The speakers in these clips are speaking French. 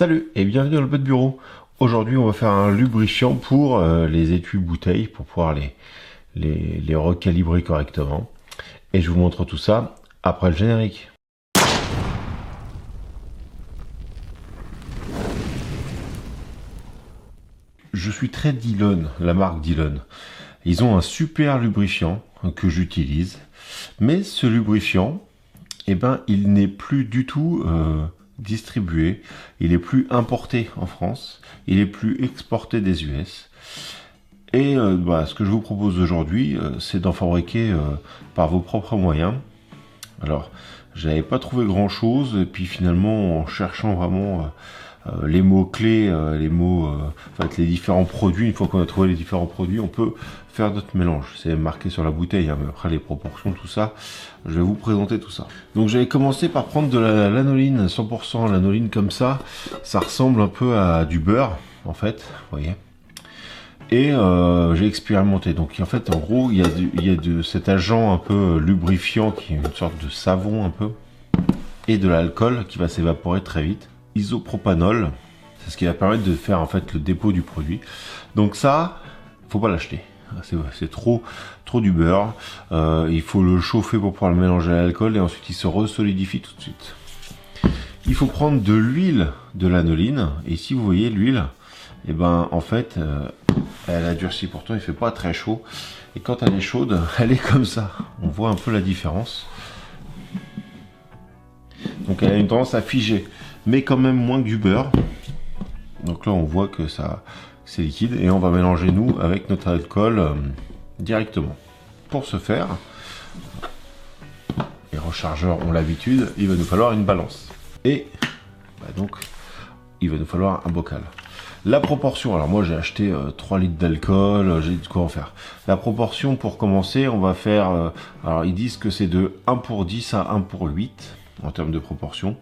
Salut et bienvenue dans le Pot de Bureau. Aujourd'hui on va faire un lubrifiant pour les étuis bouteilles pour pouvoir les recalibrer correctement. Et je vous montre tout ça après le générique. Je suis très Dillon, la marque Dillon. Ils ont un super lubrifiant que j'utilise. Mais ce lubrifiant, il n'est plus du tout distribué, il est plus importé en France, il est plus exporté des US. Et ce que je vous propose aujourd'hui, c'est d'en fabriquer par vos propres moyens. Alors, j'avais pas trouvé grand chose, et puis finalement, en cherchant vraiment les mots-clés, les différents produits, une fois qu'on a trouvé les différents produits, on peut faire notre mélange. C'est marqué sur la bouteille, hein, mais après les proportions, tout ça, je vais vous présenter tout ça. Donc j'avais commencé par prendre de la lanoline, 100% lanoline comme ça ressemble un peu à du beurre, en fait, vous voyez. Et j'ai expérimenté. Donc en fait, en gros, il y a de cet agent un peu lubrifiant qui est une sorte de savon un peu, et de l'alcool qui va s'évaporer très vite. Isopropanol, c'est ce qui va permettre de faire en fait le dépôt du produit. Donc ça, faut pas l'acheter. C'est trop du beurre. Il faut le chauffer pour pouvoir le mélanger à l'alcool et ensuite il se resolidifie tout de suite. Il faut prendre de l'huile de lanoline. Et si vous voyez l'huile, en fait, elle a durci. Pourtant, il fait pas très chaud. Et quand elle est chaude, elle est comme ça. On voit un peu la différence. Donc elle a une tendance à figer, mais quand même moins que du beurre. Donc là on voit que c'est liquide et on va mélanger nous avec notre alcool directement. Pour ce faire, les rechargeurs ont l'habitude, il va nous falloir une balance. Et donc il va nous falloir un bocal. La proportion, alors moi j'ai acheté 3 litres d'alcool, j'ai de quoi en faire. La proportion pour commencer, on va faire, alors ils disent que c'est de 1 pour 10 à 1 pour 8. En termes de proportion,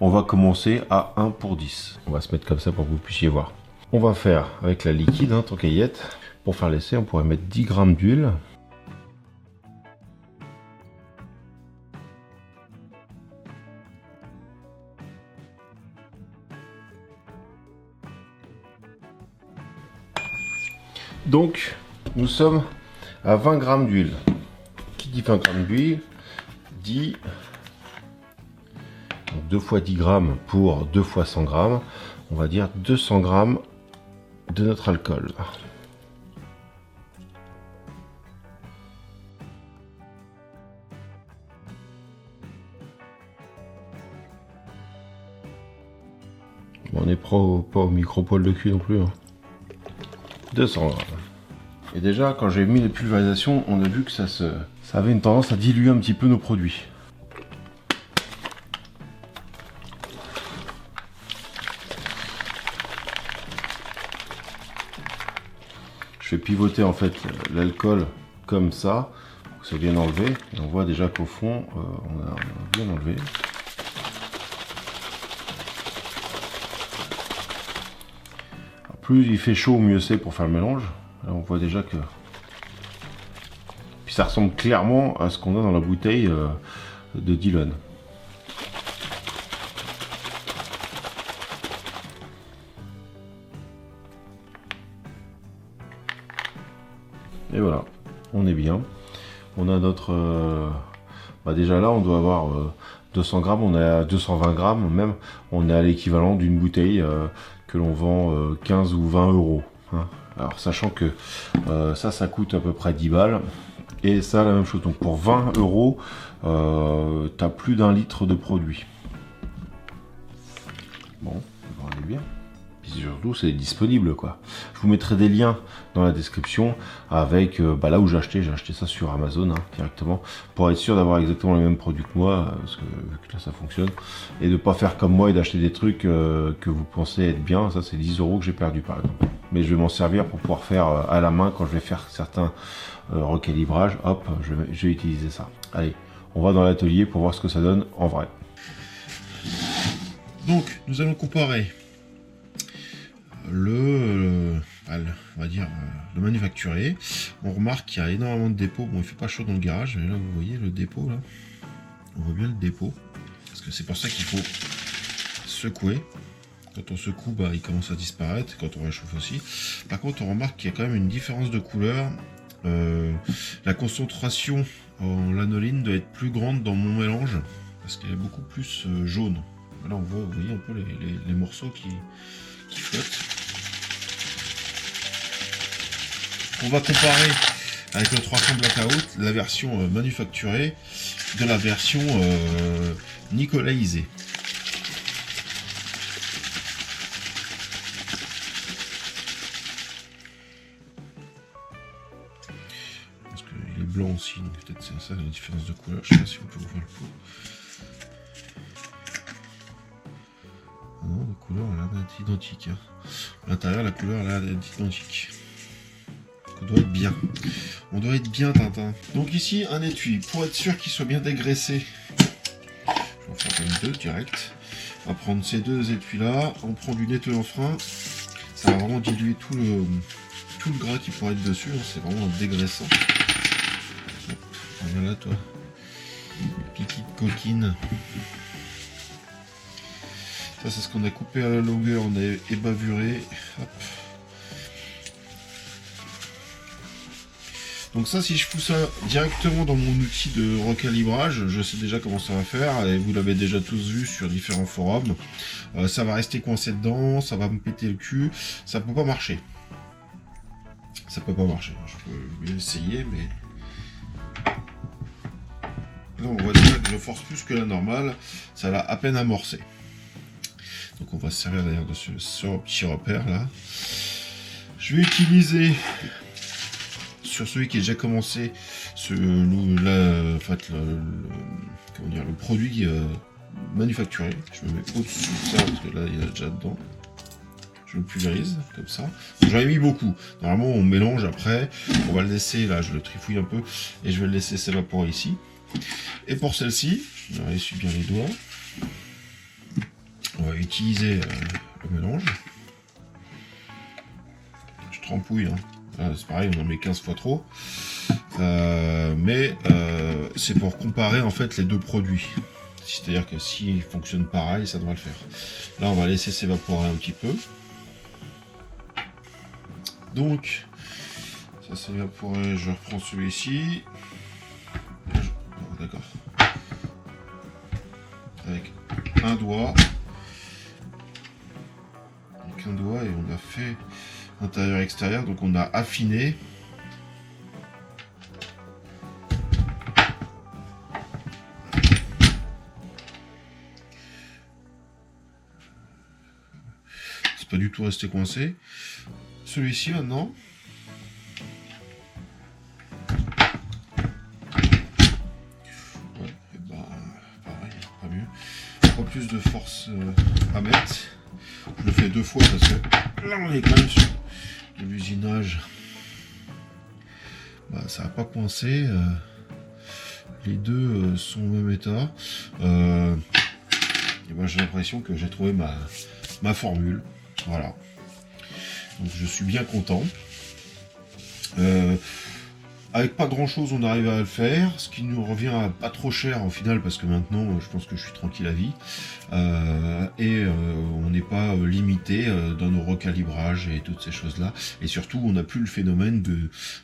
on va commencer à 1 pour 10. On va se mettre comme ça pour que vous puissiez voir. On va faire avec la liquide, tant qu'à y être. Pour faire l'essai, on pourrait mettre 10 grammes d'huile. Donc, nous sommes à 20 grammes d'huile. Qui dit 20 grammes d'huile dit 2 fois 10 grammes pour 2 fois 100 grammes, on va dire 200 grammes de notre alcool. On n'est pas au micro-poil de cul non plus. 200 grammes. Et déjà, quand j'ai mis les pulvérisations, on a vu que ça avait une tendance à diluer un petit peu nos produits. Je fais pivoter en fait l'alcool comme ça, pour que ça vienne enlever. Et on voit déjà qu'au fond, on a bien enlevé. Alors, plus il fait chaud, mieux c'est pour faire le mélange. Là, on voit déjà que... Puis ça ressemble clairement à ce qu'on a dans la bouteille de Dillon. Et voilà, on est bien. On a notre... déjà là, on doit avoir 200 grammes, on est à 220 grammes même. On est à l'équivalent d'une bouteille que l'on vend 15 ou 20 euros. Hein. Alors, sachant que ça coûte à peu près 10 balles. Et ça, la même chose. Donc, pour 20 euros, tu as plus d'1 litre de produit. Bon, on est bien. Puis surtout, c'est disponible, quoi. Je vous mettrai des liens dans la description avec là où j'ai acheté ça sur Amazon directement, pour être sûr d'avoir exactement les mêmes produits que moi, parce que vu que là ça fonctionne, et de pas faire comme moi et d'acheter des trucs que vous pensez être bien. Ça, c'est 10 euros que j'ai perdu par exemple. Mais je vais m'en servir pour pouvoir faire à la main quand je vais faire certains recalibrages. Hop, je vais utiliser ça. Allez, on va dans l'atelier pour voir ce que ça donne en vrai. Donc, nous allons comparer on va dire le manufacturé. On remarque qu'il y a énormément de dépôts. Bon, il fait pas chaud dans le garage, mais là vous voyez le dépôt là. On voit bien le dépôt, parce que c'est pour ça qu'il faut secouer. Quand on secoue, bah, il commence à disparaître, quand on réchauffe aussi. Par contre, on remarque qu'il y a quand même une différence de couleur. La concentration en lanoline doit être plus grande dans mon mélange, parce qu'elle est beaucoup plus jaune. Là, on voit, vous voyez un peu les morceaux qui flottent. On va comparer avec le 300 Blackout, la version manufacturée de la version nicolaïsée. Parce qu'il est blanc aussi, peut-être c'est ça la différence de couleur. Je sais pas si on peut voir le pot. Non, la couleur a l'air d'être identique. Hein. À l'intérieur, la couleur a l'air d'être identique. On doit être bien. On doit être bien, Tintin. Donc ici, un étui. Pour être sûr qu'il soit bien dégraissé, je vais en faire comme deux direct. On va prendre ces deux étuis-là. On prend du nettoyant frein. Ça va vraiment diluer tout le gras qui pourrait être dessus. Hein. C'est vraiment dégraissant. Reviens là, toi. Pipi de coquine. Ça, c'est ce qu'on a coupé à la longueur. On a ébavuré. Hop. Donc ça, si je fous ça directement dans mon outil de recalibrage, je sais déjà comment ça va faire, et vous l'avez déjà tous vu sur différents forums. Ça va rester coincé dedans, ça va me péter le cul, ça peut pas marcher. Ça peut pas marcher, je peux essayer, mais... Là, on voit déjà que je force plus que la normale, ça l'a à peine amorcé. Donc on va se servir d'ailleurs de ce petit repère là. Je vais utiliser... Sur celui qui est déjà commencé, le produit manufacturé. Je me mets au-dessus de ça, parce que là, il y a déjà dedans. Je le pulvérise, comme ça. J'en ai mis beaucoup. Normalement, on mélange après. On va le laisser, là, je le trifouille un peu, et je vais le laisser s'évaporer ici. Et pour celle-ci, je me essuie bien les doigts. On va utiliser le mélange. Je trempouille, hein. C'est pareil, on en met 15 fois trop. Mais c'est pour comparer en fait les deux produits. C'est-à-dire que s'ils fonctionnent pareil, ça devrait le faire. Là, on va laisser s'évaporer un petit peu. Donc, ça s'est évaporé. Je reprends celui-ci. D'accord. Avec un doigt. Avec un doigt, et on a fait intérieur-extérieur, donc on a affiné. C'est pas du tout resté coincé. Celui-ci maintenant. Ouais, et bah, pareil, pas mieux. Pas plus de force à mettre. Je le fais deux fois parce que là on est quand même sur de l'usinage. Bah, ça n'a pas coincé. Les deux sont au même état. Et ben, j'ai l'impression que j'ai trouvé ma formule. Voilà. Donc je suis bien content. Avec pas grand chose, on arrive à le faire, ce qui nous revient à pas trop cher au final, parce que maintenant, je pense que je suis tranquille à vie. On n'est pas limité dans nos recalibrages et toutes ces choses-là. Et surtout, on n'a plus le phénomène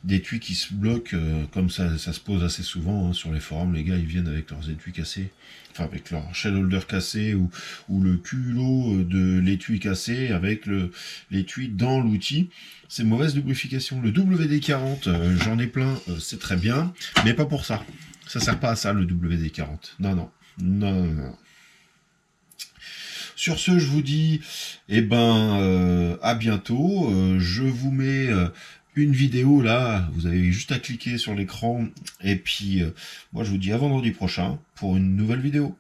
d'étuis qui se bloquent, comme ça se pose assez souvent hein, sur les forums. Les gars, ils viennent avec leurs étuis cassés, enfin avec leur shell holder cassé ou le culot de l'étui cassé avec l'étui dans l'outil. C'est mauvaise lubrification. Le WD-40, j'en ai plein, c'est très bien, mais pas pour ça. Ça sert pas à ça, le WD-40. Non, non, non, non, non. Sur ce, je vous dis, eh ben, à bientôt. Je vous mets une vidéo là. Vous avez juste à cliquer sur l'écran. Et puis, moi, je vous dis à vendredi prochain pour une nouvelle vidéo.